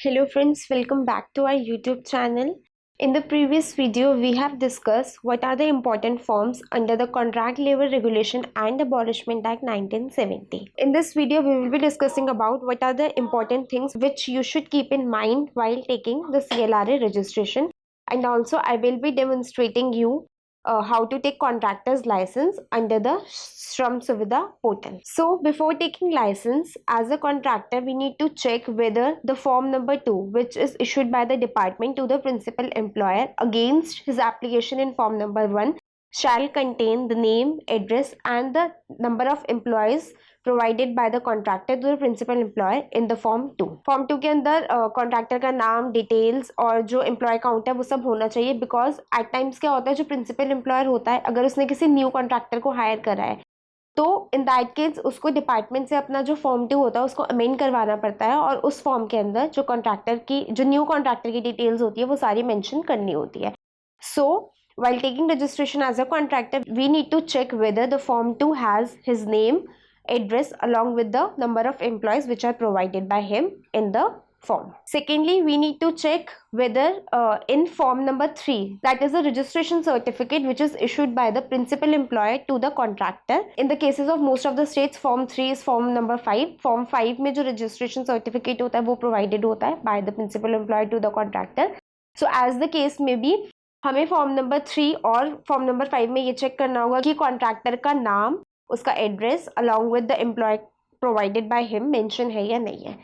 Hello friends, welcome back to our YouTube channel. In the previous video, we have discussed what are the important forms under the Contract Labor Regulation and Abolishment Act 1970. In this video, we will be discussing about what are the important things which you should keep in mind while taking the CLRA registration, and also I will be demonstrating you how to take contractor's license under the Shram Suvidha portal. So before taking license as a contractor, we need to check whether the form number 2, which is issued by the department to the principal employer against his application in form number 1, shall contain the name, address and the number of employees provided by the contractor to the principal employer in the form 2. Form 2 के अंदर contractor का नाम, details और जो employ count है वो सब होना चाहिए, बिकॉज एट टाइम्स क्या होता है, जो प्रिंसिपल एम्प्लॉयर होता है अगर उसने किसी न्यू कॉन्ट्रैक्टर को हायर करा है तो इन दैट केस उसको डिपार्टमेंट से अपना जो फॉर्म 2 होता है उसको अमेंड करवाना पड़ता है, और उस फॉर्म के अंदर जो कॉन्ट्रैक्टर की जो न्यू कॉन्ट्रैक्टर की डिटेल्स होती है वो सारी मेंशन करनी होती है. सो while taking registration as a contractor, we need to check whether the form 2 has his name, address along with the number of employees which are provided by him in the form. Secondly, we need to check whether in form number 3, that is a registration certificate which is issued by the principal employer to the contractor. In the cases of most of the states, form 3 is form number 5. Form 5 में जो registration certificate होता है वो provided होता है by the principal employer to the contractor. So as the case may be, हमें form number 3 और form number 5 में ये चेक करना होगा कि कॉन्ट्रैक्टर का नाम, उसका address along with the employ provided by him mention है या नहीं है.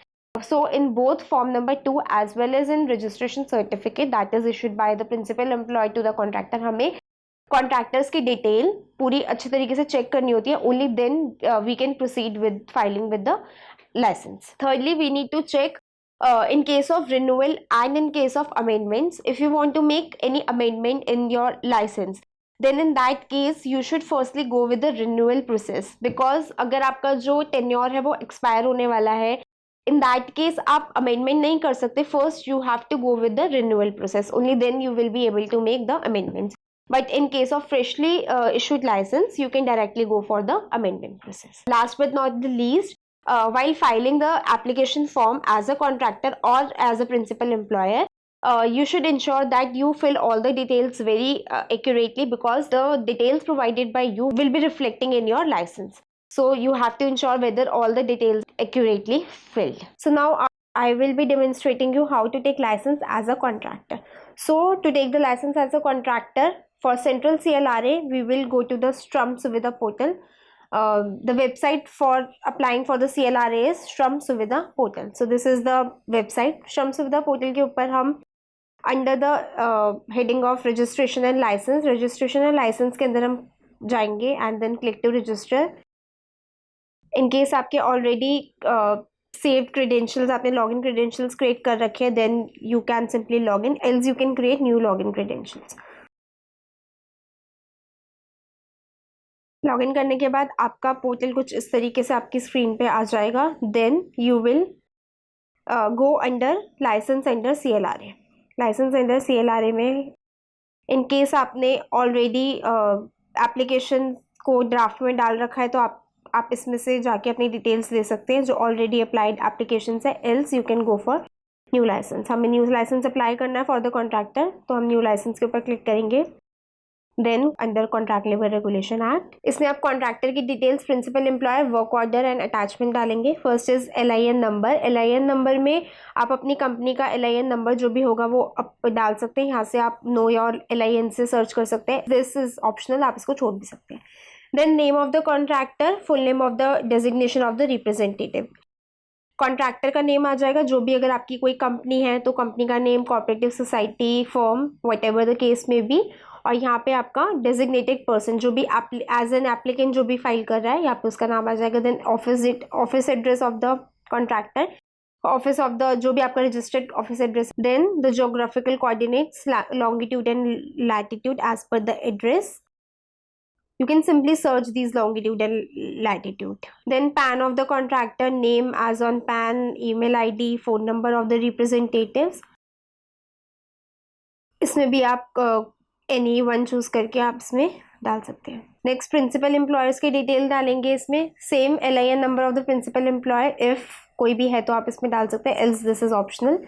So in both form number 2 as well as in registration certificate that is issued by the principal employ to the contractor, हमें contractors की detail पूरी अच्छी तरीके से चेक करनी होती है. Only then we can proceed with filing with the licence. Thirdly, we need to check in case of renewal and in case of amendments, if you want to make any amendment in your license, then in that case you should firstly go with the renewal process, because अगर आपका जो tenure है वो expire होने वाला है, in that case आप amendment नहीं कर सकते. First you have to go with the renewal process, only then you will be able to make the amendments. But in case of freshly issued license, you can directly go for the amendment process. Last but not the least, while filing the application form as a contractor or as a principal employer, you should ensure that you fill all the details very accurately, because the details provided by you will be reflecting in your license. So you have to ensure whether all the details accurately filled. So now I will be demonstrating you how to take license as a contractor. So to take the license as a contractor for Central CLRA, we will go to the Shram Suvidha portal. The website for applying for the CLRA is Shram Suvidha portal. So this is the website. Shram Suvidha portal के ऊपर हम under the heading of registration and license के अंदर हम जाएंगे and then click to register. In case आपके already saved credentials, आपने login credentials create कर रखे हैं, then you can simply log in, else you can create new login credentials. Login करने के बाद आपका पोर्टल कुछ इस तरीके से आपकी स्क्रीन पे आ जाएगा. Then you will go under licence under CLRA. Licence under CLRA में इन केस आपने ऑलरेडी एप्लीकेशन को ड्राफ्ट में डाल रखा है तो आप इसमें से जाके अपनी डिटेल्स ले सकते हैं जो ऑलरेडी अप्लाइड एप्लीकेशन है. Else you can go for new licence. हमें न्यू लाइसेंस अप्लाई करना है फॉर द कॉन्ट्रैक्टर, तो हम न्यू लाइसेंस के ऊपर क्लिक करेंगे. Then under contract labour regulation act, इसमें आप कॉन्ट्रैक्टर की details, principal employer, work order and attachment डालेंगे. First is LIN number. LIN number में आप अपनी कंपनी का LIN नंबर जो भी होगा वो आप डाल सकते हैं. यहाँ से आप नो योर LIN से सर्च कर सकते हैं. दिस इज ऑप्शनल, आप इसको छोड़ भी सकते हैं. Then name of the contractor, full name of the designation of the representative. Contractor का नेम आ जाएगा, जो भी अगर आपकी कोई कंपनी है तो कंपनी का name, cooperative society, firm, what ever the case में बी. और यहाँ पे आपका डेजिग्नेटेड पर्सन जो भी एज एन एप्लीकेंट जो भी फाइल कर रहा है यहाँ पे उसका नाम आ जाएगा. Then office address of the contractor, office of the जो भी आपका registered office address. Then the geographical coordinates, longitude and latitude as per the address. You can simply search these longitude and latitude. Then PAN of the contractor, name as on PAN, email ID, phone number of the representatives. इसमें भी आप any one choose करके आप इसमें डाल सकते हैं. Next principal employers की डिटेल डालेंगे. इसमें same LIN number of the principal employer. If कोई भी है तो आप इसमें डाल सकते हैं, else this is optional.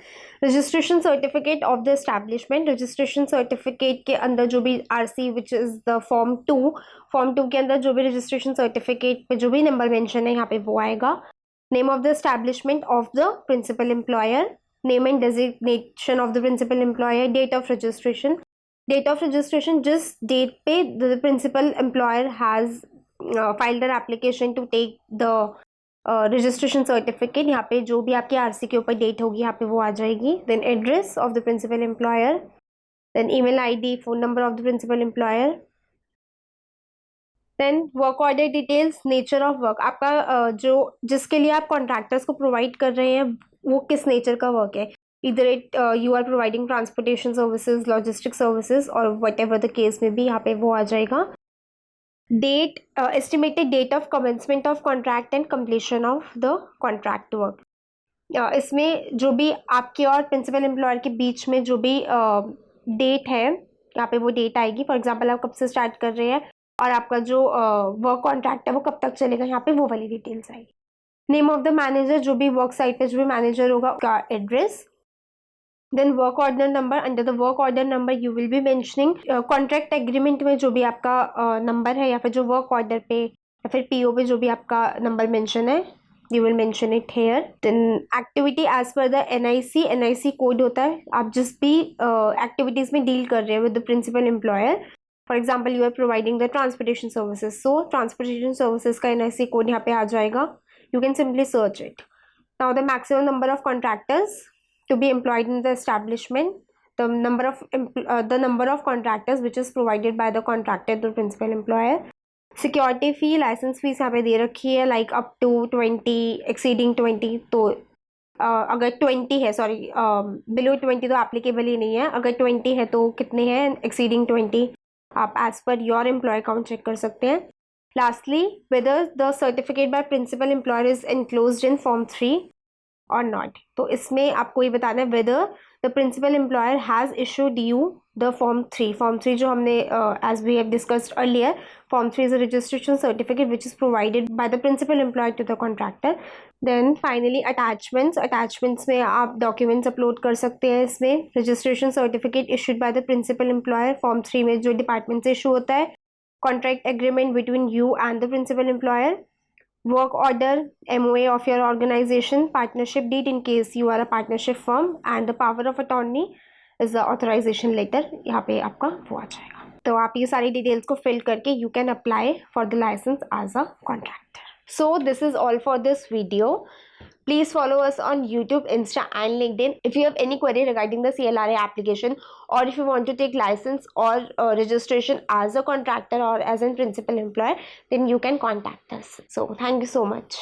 Registration certificate of the establishment, registration certificate के अंदर जो भी RC which is the form 2 के अंदर जो भी रजिस्ट्रेशन सर्टिफिकेट पे जो भी नंबर मेंशन है यहाँ पे वो आएगा। Name of the establishment of the principal employer, name and designation of the principal employer, date of registration, date of registration जिस डेट पे the principal employer has filed an application to take the registration certificate, यहाँ पे जो भी आपके RC के ऊपर date होगी यहाँ पे वो आ जाएगी। Then address of the principal employer, then email ID, phone number of the principal employer, then work order details, nature of work, आपका जो जिसके लिए आप कॉन्ट्रैक्टर्स को प्रोवाइड कर रहे हैं वो किस नेचर का वर्क है, इधर it you are providing transportation services, logistic services और वट एवर द केस में भी यहाँ पे वो आ जाएगा। Date, estimated date of commencement of contract and completion of the contract work, इसमें जो भी आपके और प्रिंसिपल एम्प्लॉयर के बीच में जो भी डेट है यहाँ पे वो डेट आएगी। फॉर एग्जांपल आप कब से स्टार्ट कर रहे हैं और आपका जो वर्क कॉन्ट्रैक्ट है वो कब तक चलेगा, यहाँ पे वो वाली डिटेल्स आएगी। नेम ऑफ द मैनेजर, जो भी वर्क साइट पे जो भी मैनेजर होगा उसका address, then work order number, under the work order number you will be mentioning contract agreement में जो भी आपका नंबर है या फिर जो वर्क ऑर्डर पे या फिर पीओ पे जो भी आपका नंबर मेंशन है you will mention it here. Then activity as per the NIC code होता है, आप जिस भी एक्टिविटीज में डील कर रहे हैं with the principal employer, for example you are providing the transportation services, so transportation services का एनआईसी कोड यहाँ पे आ जाएगा, you can simply search it. Now the maximum number of contractors to be employed in the establishment, the number of contractors which is provided by the contractor to principal employer, security fee, license fees यहाँ पे दे रखी है like up to 20, exceeding 20, तो अगर 20 है sorry below 20 तो applicable ही नहीं है, अगर 20 है तो कितने हैं, exceeding 20 आप as per your employee count check कर सकते हैं। Lastly, whether the certificate by principal employer is enclosed in form 3 or not, तो इसमें आपको ये बताना है whether the principal employer has issued you the form 3. Form 3 जो हमने as we have discussed earlier, form 3 is a registration certificate which is provided by the principal employer to the contractor. Then finally attachments में आप documents upload कर सकते हैं। इसमें registration certificate issued by the principal employer, form 3 में जो department से issue होता है, contract agreement between you and the principal employer, work order, MOA of your organization, partnership deed in case you are a partnership firm, and the power of attorney is the authorization letter, यहाँ पे आपका वो आ जाएगा। तो आप ये सारी डिटेल्स को फिल करके you can apply for the license as a contractor. So this is all for this video. Please follow us on YouTube, Insta and LinkedIn. If you have any query regarding the CLRA application, or if you want to take license or registration as a contractor or as a principal employer, then you can contact us. So thank you so much.